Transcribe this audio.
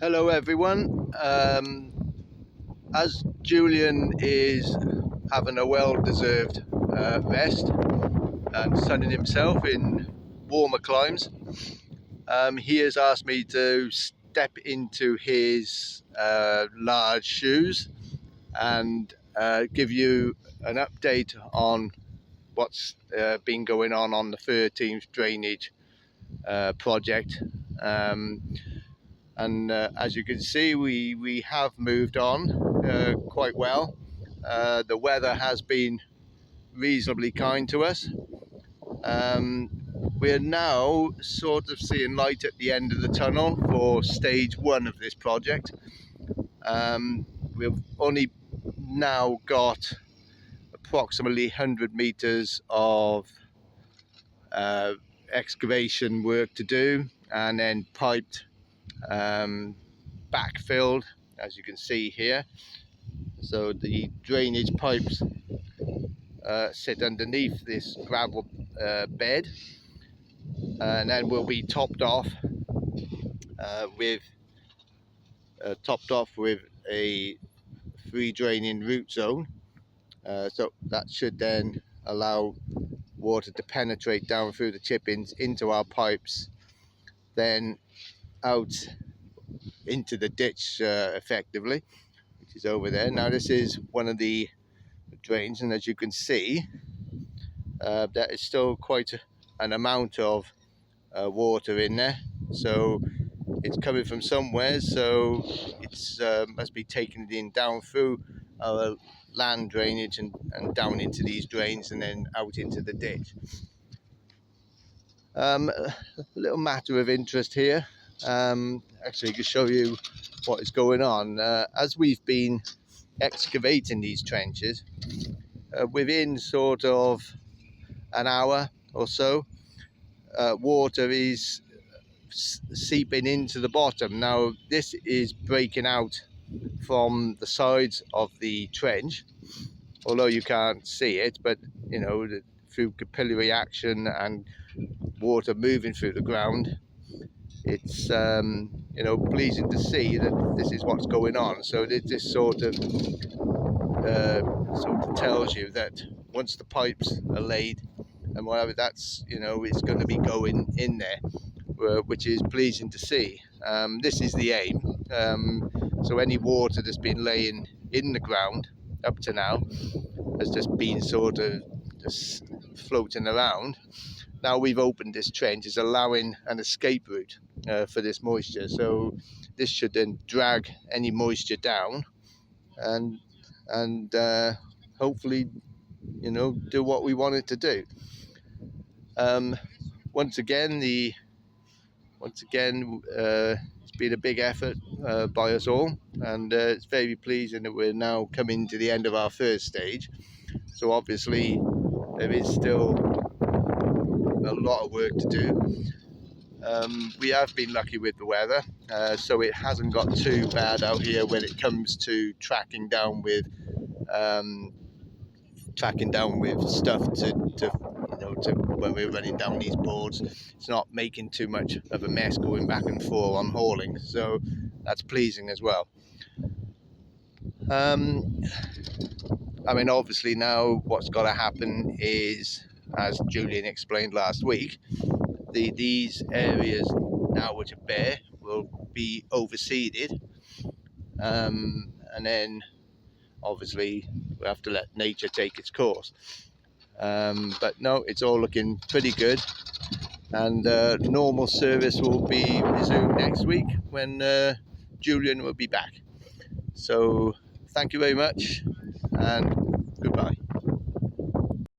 Hello everyone. As Julian is having a well-deserved rest and sunning himself in warmer climes, he has asked me to step into his large shoes and give you an update on what's been going on the 13th drainage project. As you can see, we have moved on quite well. The weather has been reasonably kind to us. We're now sort of seeing light at the end of the tunnel for stage one of this project. We've only now got approximately 100 meters of excavation work to do, and then piped, backfilled, as you can see here. So the drainage pipes sit underneath this gravel bed, and then will be topped off with a free draining root zone. So that should then allow water to penetrate down through the chip-ins into our pipes, then out into the ditch effectively, which is over there. Now this is one of the drains, and as you can see, there is still quite an amount of water in there, so it's coming from somewhere, so it's must be taken in down through our land drainage and down into these drains and then out into the ditch. A little matter of interest here, actually to show you what is going on. As we've been excavating these trenches, within sort of an hour or so, water is seeping into the bottom. Now this is breaking out from the sides of the trench, although you can't see it, but you know, through capillary action and water moving through the ground, it's you know, pleasing to see that this is what's going on. So this sort of tells you that once the pipes are laid and whatever, that's, you know, it's going to be going in there, which is pleasing to see. This is the aim. So any water that's been laying in the ground up to now has just been sort of just floating around. Now we've opened this trench, it's allowing an escape route for this moisture, so this should then drag any moisture down and hopefully, you know, do what we want it to do. Once again, it's been a big effort by us all, and it's very pleasing that we're now coming to the end of our first stage. So obviously there is still a lot of work to do. We have been lucky with the weather, so it hasn't got too bad out here when it comes to tracking down with stuff to when we're running down these boards. It's not making too much of a mess going back and forth on hauling, so that's pleasing as well. I mean, obviously now what's got to happen is, as Julian explained last week, these areas now which are bare will be overseeded, and then obviously we have to let nature take its course. But no, it's all looking pretty good, and normal service will be resumed next week when Julian will be back. So thank you very much, and goodbye.